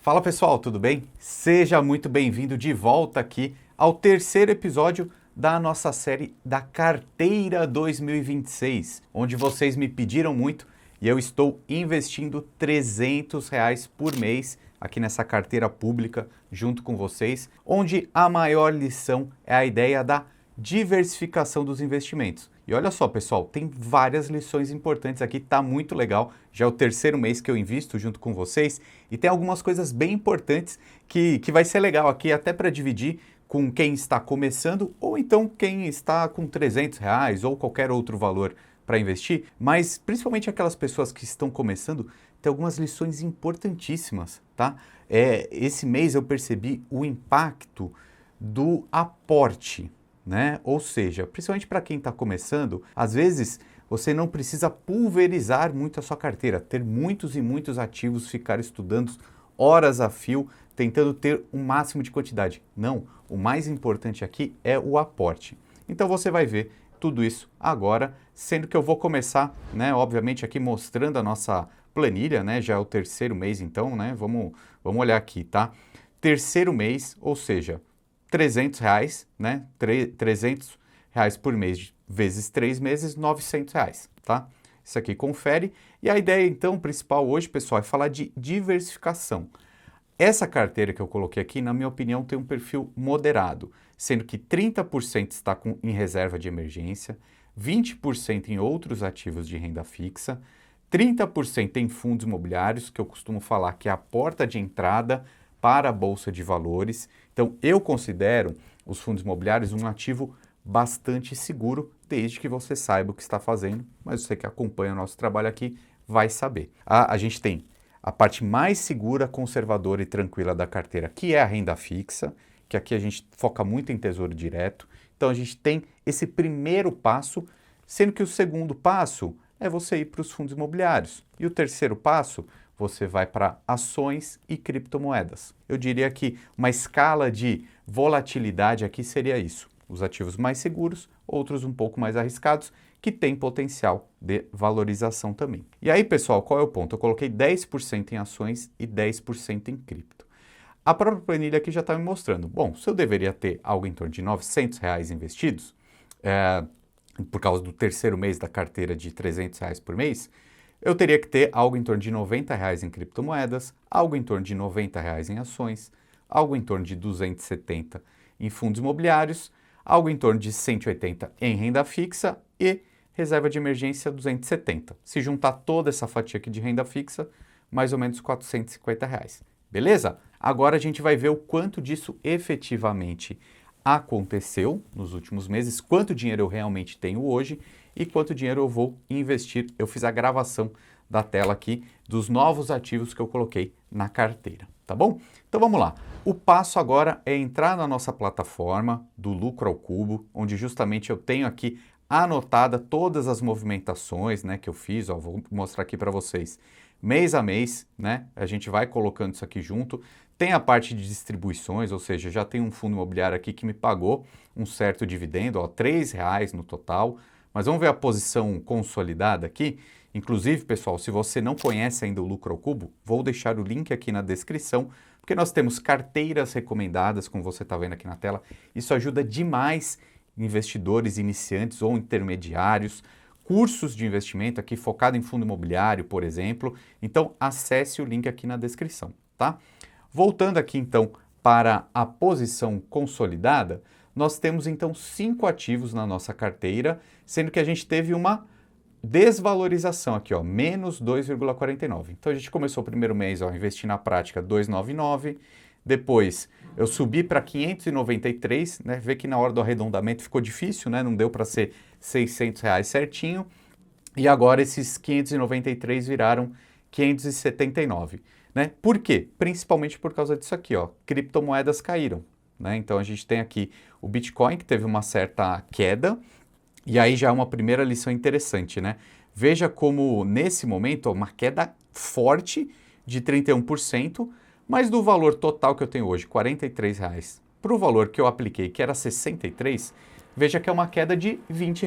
Fala pessoal, tudo bem? Seja muito bem-vindo de volta aqui ao terceiro episódio da nossa série da Carteira 2026, onde vocês me pediram muito e eu estou investindo R$ 300 por mês aqui nessa carteira pública junto com vocês, onde a maior lição é a ideia da diversificação dos investimentos. E olha só, pessoal, tem várias lições importantes aqui, tá muito legal. Já é o terceiro mês que eu invisto junto com vocês e tem algumas coisas bem importantes que vai ser legal aqui até para dividir com quem está começando ou então quem está com R$ 300 ou qualquer outro valor para investir, mas principalmente aquelas pessoas que estão começando, tem algumas lições importantíssimas, tá? Esse mês eu percebi o impacto do aporte, né? Ou seja, principalmente para quem está começando, às vezes você não precisa pulverizar muito a sua carteira, ter muitos e muitos ativos, ficar estudando horas a fio, tentando ter o máximo de quantidade. Não, o mais importante aqui é o aporte. Então você vai ver tudo isso agora, sendo que eu vou começar, né, obviamente aqui mostrando a nossa planilha, né, já é o terceiro mês então, né, vamos olhar aqui, tá? Terceiro mês, ou seja, R$ 300, né, R$ 300 por mês vezes 3 meses, R$ 900, tá? Isso aqui confere. E a ideia então principal hoje, pessoal, é falar de diversificação. Essa carteira que eu coloquei aqui, na minha opinião, tem um perfil moderado, sendo que 30% está em reserva de emergência, 20% em outros ativos de renda fixa, 30% em fundos imobiliários, que eu costumo falar que é a porta de entrada para a Bolsa de Valores. Então, eu considero os fundos imobiliários um ativo bastante seguro, desde que você saiba o que está fazendo, mas você que acompanha o nosso trabalho aqui vai saber. A gente tem a parte mais segura, conservadora e tranquila da carteira, que é a renda fixa, que aqui a gente foca muito em tesouro direto. Então a gente tem esse primeiro passo, sendo que o segundo passo é você ir para os fundos imobiliários. E o terceiro passo, você vai para ações e criptomoedas. Eu diria que uma escala de volatilidade aqui seria isso. Os ativos mais seguros, outros um pouco mais arriscados, que têm potencial de valorização também. E aí, pessoal, qual é o ponto? Eu coloquei 10% em ações e 10% em cripto. A própria planilha aqui já está me mostrando. Bom, se eu deveria ter algo em torno de R$ 900 investidos, por causa do terceiro mês da carteira de R$ 300 por mês, eu teria que ter algo em torno de R$ 90 em criptomoedas, algo em torno de R$ 90 em ações, algo em torno de 270 em fundos imobiliários, algo em torno de 180 em renda fixa e reserva de emergência 270. Se juntar toda essa fatia aqui de renda fixa, mais ou menos R$ 450. Beleza? Agora a gente vai ver o quanto disso efetivamente aconteceu nos últimos meses, quanto dinheiro eu realmente tenho hoje e quanto dinheiro eu vou investir. Eu fiz a gravação da tela aqui dos novos ativos que eu coloquei na carteira, tá bom? Então vamos lá. O passo agora é entrar na nossa plataforma do Lucro ao Cubo, onde justamente eu tenho aqui anotada todas as movimentações, né, que eu fiz, ó, vou mostrar aqui para vocês. Mês a mês, né, a gente vai colocando isso aqui junto. Tem a parte de distribuições, ou seja, já tem um fundo imobiliário aqui que me pagou um certo dividendo, ó, R$ 3 no total. Mas vamos ver a posição consolidada aqui. Inclusive, pessoal, se você não conhece ainda o Lucro ao Cubo, vou deixar o link aqui na descrição, porque nós temos carteiras recomendadas, como você está vendo aqui na tela. Isso ajuda demais investidores iniciantes ou intermediários, cursos de investimento aqui focado em fundo imobiliário, por exemplo. Então, acesse o link aqui na descrição, tá? Voltando aqui, então, para a posição consolidada, nós temos, então, 5 ativos na nossa carteira, sendo que a gente teve uma desvalorização aqui, ó, menos 2,49. Então, a gente começou o primeiro mês, ó, investir na prática 299, depois eu subi para 593, né, vê que na hora do arredondamento ficou difícil, né, não deu para ser R$ 600 certinho, e agora esses 593 viraram 579, né? Por quê? Principalmente por causa disso aqui, ó, criptomoedas caíram, né? Então a gente tem aqui o Bitcoin que teve uma certa queda, e aí já é uma primeira lição interessante, né? Veja como nesse momento, ó, uma queda forte de 31%, mas do valor total que eu tenho hoje, R$ 43, para o valor que eu apliquei, que era 63, veja que é uma queda de R$ 20.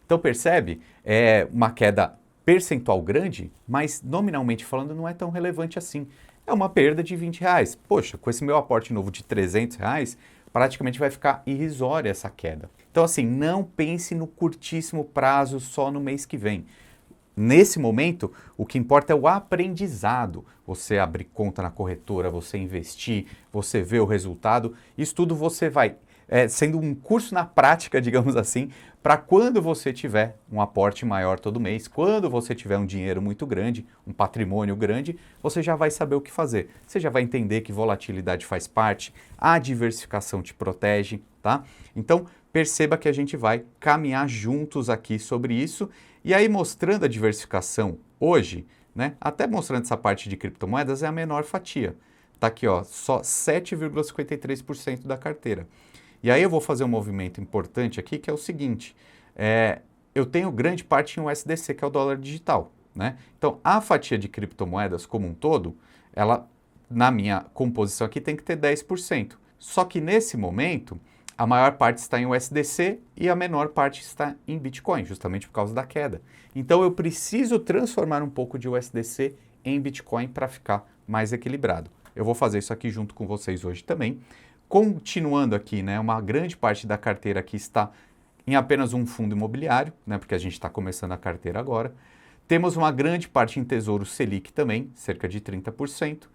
Então percebe? É uma queda percentual grande, mas nominalmente falando não é tão relevante assim. é uma perda de R$ 20. Poxa, com esse meu aporte novo de R$ 300, praticamente vai ficar irrisória essa queda. Então assim, não pense no curtíssimo prazo só no mês que vem. Nesse momento, o que importa é o aprendizado. Você abrir conta na corretora, você investir, você ver o resultado. Isso tudo você vai sendo um curso na prática, digamos assim, para quando você tiver um aporte maior todo mês, quando você tiver um dinheiro muito grande, um patrimônio grande, você já vai saber o que fazer. Você já vai entender que volatilidade faz parte, a diversificação te protege, tá? Então, perceba que a gente vai caminhar juntos aqui sobre isso. E aí, mostrando a diversificação hoje, né, até mostrando essa parte de criptomoedas, é a menor fatia. Tá aqui, ó, só 7,53% da carteira. E aí eu vou fazer um movimento importante aqui, que é o seguinte, eu tenho grande parte em USDC, que é o dólar digital, né? Então, a fatia de criptomoedas como um todo, ela, na minha composição aqui, tem que ter 10%. Só que nesse momento, a maior parte está em USDC e a menor parte está em Bitcoin, justamente por causa da queda. Então, eu preciso transformar um pouco de USDC em Bitcoin para ficar mais equilibrado. Eu vou fazer isso aqui junto com vocês hoje também. Continuando aqui, né, uma grande parte da carteira aqui está em apenas um fundo imobiliário, né, porque a gente está começando a carteira agora. Temos uma grande parte em Tesouro Selic também, cerca de 30%.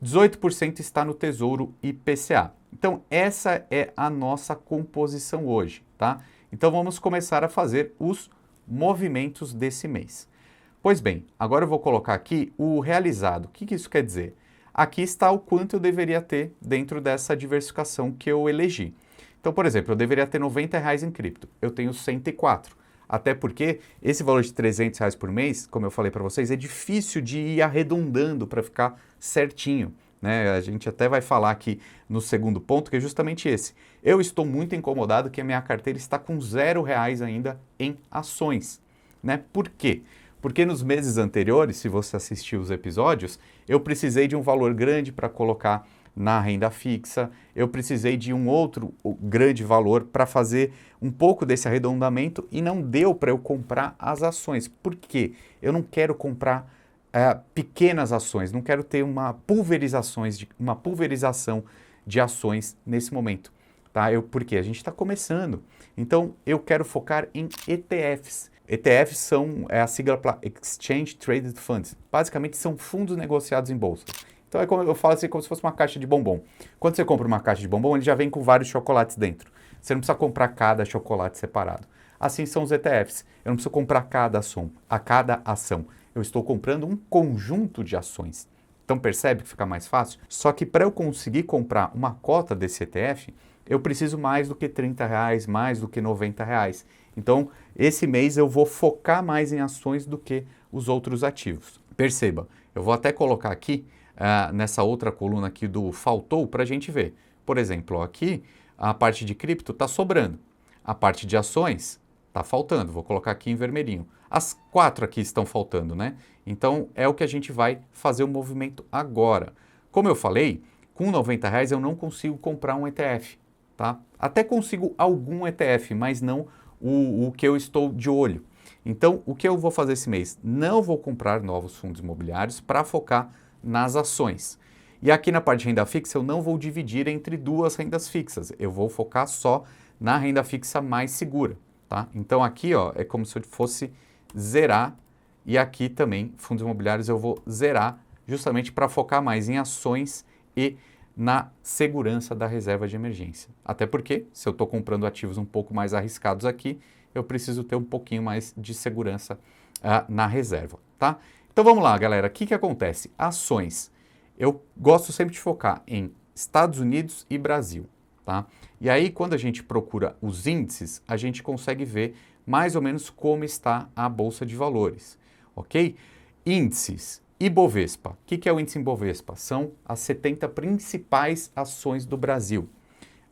18% está no Tesouro IPCA. Então, essa é a nossa composição hoje, tá? Então, vamos começar a fazer os movimentos desse mês. Pois bem, agora eu vou colocar aqui o realizado. O que isso quer dizer? Aqui está o quanto eu deveria ter dentro dessa diversificação que eu elegi. Então, por exemplo, eu deveria ter R$ 90 em cripto. Eu tenho 104. Até porque esse valor de R$ 300 por mês, como eu falei para vocês, é difícil de ir arredondando para ficar certinho, né? A gente até vai falar aqui no segundo ponto, que é justamente esse. Eu estou muito incomodado que a minha carteira está com R$ 0 ainda em ações, né? Por quê? Porque nos meses anteriores, se você assistiu os episódios, eu precisei de um valor grande para colocar na renda fixa, eu precisei de um outro grande valor para fazer um pouco desse arredondamento e não deu para eu comprar as ações. Por quê? Eu não quero comprar pequenas ações, não quero ter uma pulverização de ações nesse momento. Tá? Porque a gente está começando. Então, eu quero focar em ETFs. ETFs são a sigla para Exchange Traded Funds. Basicamente, são fundos negociados em bolsa. Então, é como eu falo assim, como se fosse uma caixa de bombom. Quando você compra uma caixa de bombom, ele já vem com vários chocolates dentro. Você não precisa comprar cada chocolate separado. Assim são os ETFs. Eu não preciso comprar cada ação. Eu estou comprando um conjunto de ações. Então, percebe que fica mais fácil? Só que para eu conseguir comprar uma cota desse ETF, eu preciso mais do que R$ 30, mais do que R$ 90. Então, esse mês eu vou focar mais em ações do que os outros ativos. Perceba, eu vou até colocar aqui, nessa outra coluna aqui do faltou, para a gente ver. Por exemplo, ó, aqui a parte de cripto está sobrando. A parte de ações está faltando. Vou colocar aqui em vermelhinho. As 4 aqui estão faltando, né? Então, é o que a gente vai fazer o movimento agora. Como eu falei, com R$ 90 eu não consigo comprar um ETF. Tá? Até consigo algum ETF, mas não o que eu estou de olho. Então, o que eu vou fazer esse mês? Não vou comprar novos fundos imobiliários para focar nas ações. E aqui na parte de renda fixa, eu não vou dividir entre duas rendas fixas. Eu vou focar só na renda fixa mais segura. Tá? Então, aqui ó, é como se eu fosse zerar. E aqui também, fundos imobiliários, eu vou zerar justamente para focar mais em ações e na segurança da reserva de emergência. Até porque, se eu estou comprando ativos um pouco mais arriscados aqui, eu preciso ter um pouquinho mais de segurança na reserva, tá? Então vamos lá, galera. O que acontece? Ações. Eu gosto sempre de focar em Estados Unidos e Brasil, tá? E aí, quando a gente procura os índices, a gente consegue ver mais ou menos como está a Bolsa de Valores, ok? Índices. Ibovespa. O que é o índice Ibovespa? São as 70 principais ações do Brasil.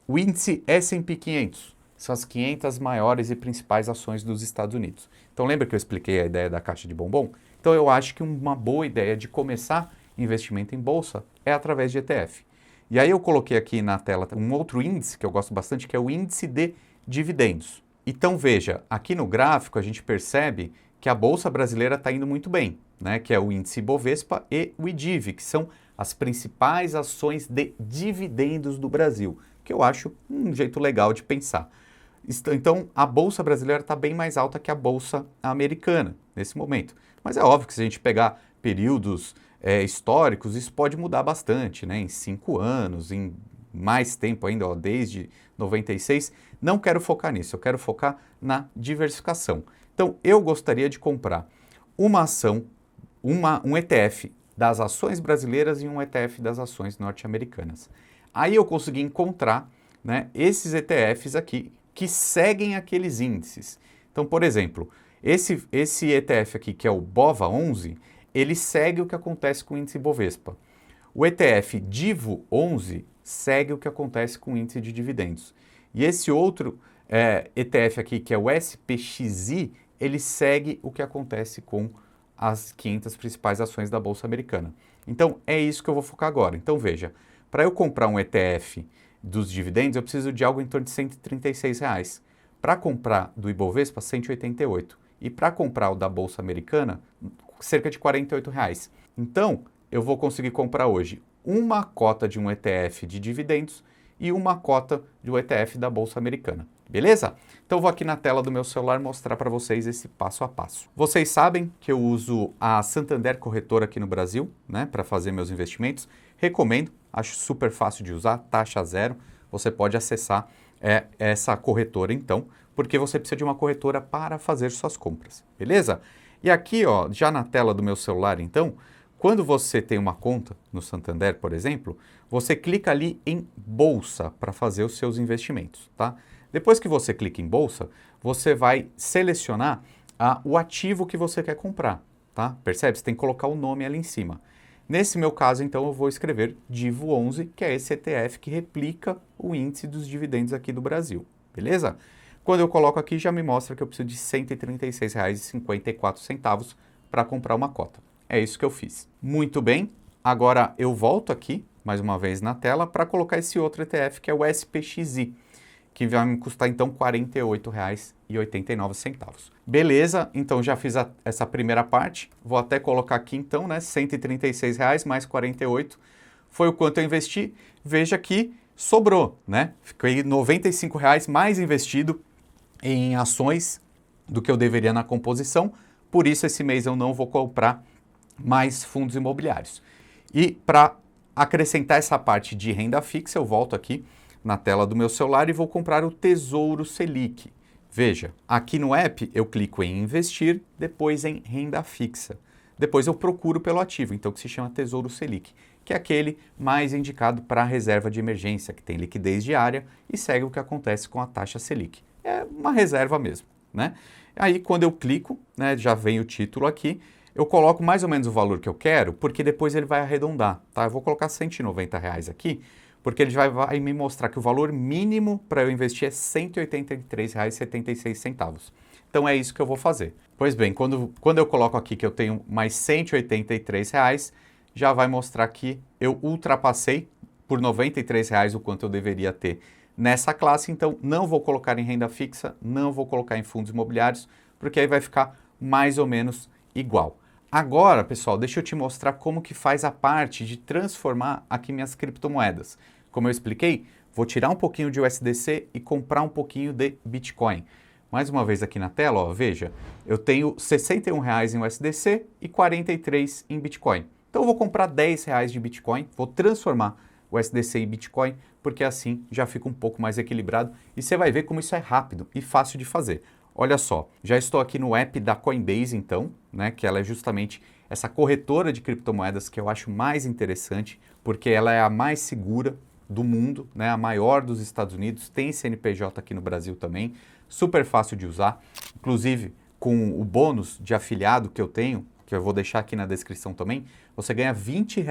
O índice S&P 500 são as 500 maiores e principais ações dos Estados Unidos. Então lembra que eu expliquei a ideia da caixa de bombom? Então eu acho que uma boa ideia de começar investimento em bolsa é através de ETF. E aí eu coloquei aqui na tela um outro índice que eu gosto bastante, que é o índice de dividendos. Então veja, aqui no gráfico a gente percebe que a Bolsa Brasileira está indo muito bem, né? Que é o índice Ibovespa e o IDIV, que são as principais ações de dividendos do Brasil, que eu acho um jeito legal de pensar. Então, a Bolsa brasileira está bem mais alta que a Bolsa americana nesse momento. Mas é óbvio que se a gente pegar períodos históricos, isso pode mudar bastante, né? Em 5 anos, em mais tempo ainda, ó, desde 96. Não quero focar nisso, eu quero focar na diversificação. Então, eu gostaria de comprar uma ação, um ETF das ações brasileiras e um ETF das ações norte-americanas. Aí eu consegui encontrar, né, esses ETFs aqui que seguem aqueles índices. Então, por exemplo, esse ETF aqui, que é o BOVA11, ele segue o que acontece com o índice Bovespa. O ETF DIVO11 segue o que acontece com o índice de dividendos. E esse outro ETF aqui, que é o SPXI, ele segue o que acontece com as 500 principais ações da Bolsa Americana. Então, é isso que eu vou focar agora. Então, veja, para eu comprar um ETF dos dividendos, eu preciso de algo em torno de R$ 136. Para comprar do Ibovespa, 188. E para comprar o da Bolsa Americana, cerca de R$ 48. Então, eu vou conseguir comprar hoje uma cota de um ETF de dividendos e uma cota de um ETF da Bolsa Americana. Beleza? Então vou aqui na tela do meu celular mostrar para vocês esse passo a passo. Vocês sabem que eu uso a Santander Corretora aqui no Brasil, né, para fazer meus investimentos. Recomendo, acho super fácil de usar, taxa zero. Você pode acessar essa corretora então, porque você precisa de uma corretora para fazer suas compras. Beleza? E aqui, ó, já na tela do meu celular então, quando você tem uma conta no Santander, por exemplo, você clica ali em Bolsa para fazer os seus investimentos, tá? Depois que você clica em Bolsa, você vai selecionar o ativo que você quer comprar, tá? Percebe? Você tem que colocar o nome ali em cima. Nesse meu caso, então, eu vou escrever DIVO11, que é esse ETF que replica o índice dos dividendos aqui do Brasil, beleza? Quando eu coloco aqui, já me mostra que eu preciso de R$ 136,54 para comprar uma cota. É isso que eu fiz. Muito bem, agora eu volto aqui, mais uma vez na tela, para colocar esse outro ETF, que é o SPXI, que vai me custar então R$ 48,89. Beleza, então já fiz essa primeira parte, vou até colocar aqui então, né, R$ 136 mais 48, foi o quanto eu investi, veja que sobrou, né, fiquei R$ 95 mais investido em ações do que eu deveria na composição, por isso esse mês eu não vou comprar mais fundos imobiliários. E para acrescentar essa parte de renda fixa, eu volto aqui na tela do meu celular e vou comprar o Tesouro Selic. Veja, aqui no app eu clico em investir, depois em renda fixa. Depois eu procuro pelo ativo, então que se chama Tesouro Selic, que é aquele mais indicado para a reserva de emergência, que tem liquidez diária e segue o que acontece com a taxa Selic. É uma reserva mesmo, né? Aí quando eu clico, né, já vem o título aqui, eu coloco mais ou menos o valor que eu quero, porque depois ele vai arredondar, tá? Eu vou colocar R$ 190 aqui, porque ele vai me mostrar que o valor mínimo para eu investir é R$ 183,76. Então é isso que eu vou fazer. Pois bem, quando eu coloco aqui que eu tenho mais R$ 183, já vai mostrar que eu ultrapassei por R$ 93 o quanto eu deveria ter nessa classe, então não vou colocar em renda fixa, não vou colocar em fundos imobiliários, porque aí vai ficar mais ou menos igual. Agora, pessoal, deixa eu te mostrar como que faz a parte de transformar aqui minhas criptomoedas. Como eu expliquei, vou tirar um pouquinho de USDC e comprar um pouquinho de Bitcoin. Mais uma vez aqui na tela, ó, veja, eu tenho R$ 61 em USDC e 43 em Bitcoin. Então eu vou comprar R$ 10 de Bitcoin, vou transformar o USDC em Bitcoin, porque assim já fica um pouco mais equilibrado e você vai ver como isso é rápido e fácil de fazer. Olha só, já estou aqui no app da Coinbase então, né, que ela é justamente essa corretora de criptomoedas que eu acho mais interessante, porque ela é a mais segura do mundo, né, a maior dos Estados Unidos, tem CNPJ aqui no Brasil também, super fácil de usar, inclusive com o bônus de afiliado que eu tenho, que eu vou deixar aqui na descrição também, você ganha R$ 20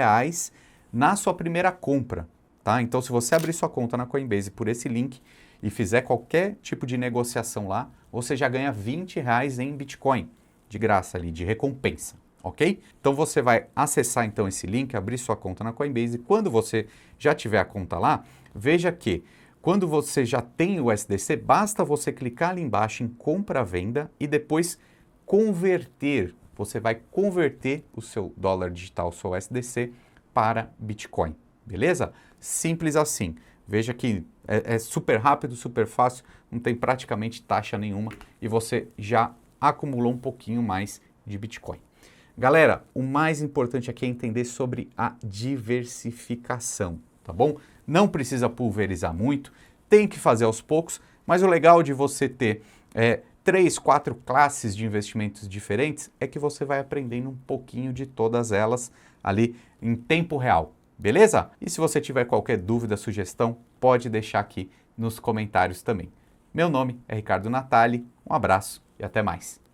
na sua primeira compra, tá? Então se você abrir sua conta na Coinbase por esse link e fizer qualquer tipo de negociação lá, você já ganha R$ 20 em Bitcoin, de graça ali, de recompensa, ok? Então você vai acessar então esse link, abrir sua conta na Coinbase, e quando você já tiver a conta lá, veja que quando você já tem o USDC, basta você clicar ali embaixo em compra-venda e depois converter, você vai converter o seu dólar digital, o seu USDC, para Bitcoin, beleza? Simples assim. Veja que é super rápido, super fácil, não tem praticamente taxa nenhuma e você já acumulou um pouquinho mais de Bitcoin. Galera, o mais importante aqui é entender sobre a diversificação, tá bom? Não precisa pulverizar muito, tem que fazer aos poucos, mas o legal de você ter 3, 4 classes de investimentos diferentes é que você vai aprendendo um pouquinho de todas elas ali em tempo real, beleza? E se você tiver qualquer dúvida, sugestão, pode deixar aqui nos comentários também. Meu nome é Ricardo Natali, um abraço e até mais.